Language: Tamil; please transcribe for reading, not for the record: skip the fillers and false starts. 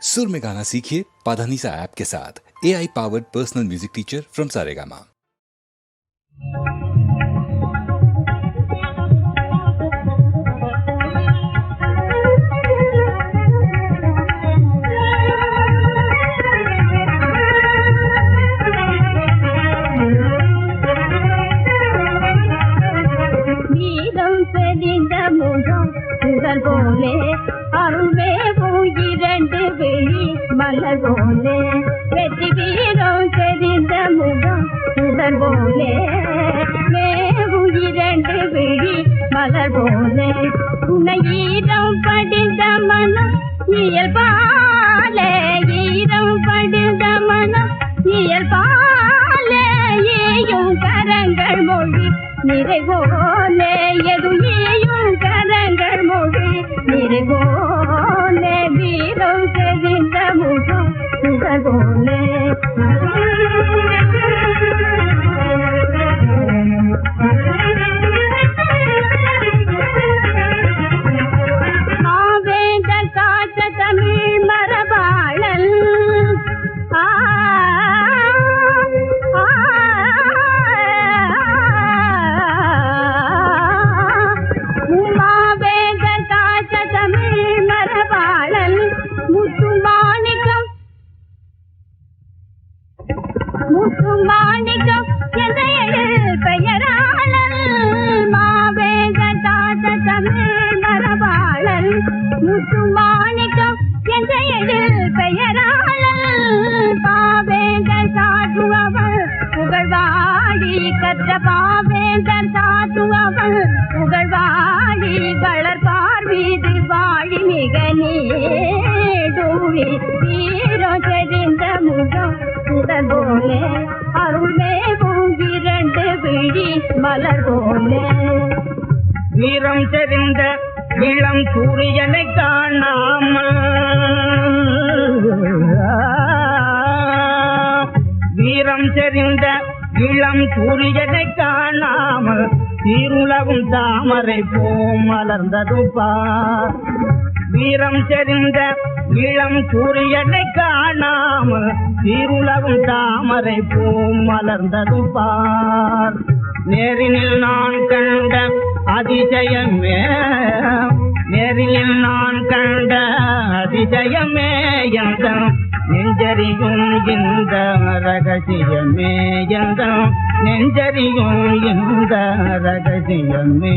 सुर में गाना सीखिए पाधानीसा ऐप के साथ। AI powered personal music teacher from Saregama. சுடர் போலே அருள்வே இரண்டு விழி மலர் போலே வெற்றி வீரம் தெரிந்த முகம் சுடர் போலே மேவு இரண்டு விழி மலர் போலே உன்னை ஈரம் படிந்த மனம் இயல்பாலே ஈரம் படிந்த மனம் இயல்பாலே ஈயும் கரங்கள் மொழி நிறைவோலே எதுவும் கரங்கள் மொழி நிறைவோலே வீரம் தெரிந்த முகம் சுடர்போலே ஆவேந்தர் காத்த தமிழ் மரபாளன் மாணிக்கம் என்ற பெயராளன் மாவேக தாத்த தமிழ் மரபாளன் முத்து மாணிக்கம் என்ற பெயராளன் பாவேந்தர் சாற்றுவவள் புகழ்வாடி கற்ற பாவேந்தர் சாற்றுவவள் புகழ்வாடி வளர்பார் மீது வாழி மிக நீடூழி வீரம் தெரிந்த முகம் சுடர் போலே அருள்மே இரண்டு விழி மலர் போலே வீரம் தெரிந்த இளம் சூரியனை காணாமல் வீரம் தெரிந்த இளம் சூரியனை காணாமல் சீருலகும் தாமரை போ மலர்ந்ததும் பார் வீரம் தெரிந்த இளம் சூரியனை காணாமல் சீருலகும் தாமரை பூ மலர்ந்ததும் பார் நேரினில் நான் கண்ட அதிசயமே நேரினில் நான் கண்ட அதிசயமே எந்த நெஞ்சறியும் இந்த ரகசியமே எந்த நெஞ்சறியும் இந்த ரகசியமே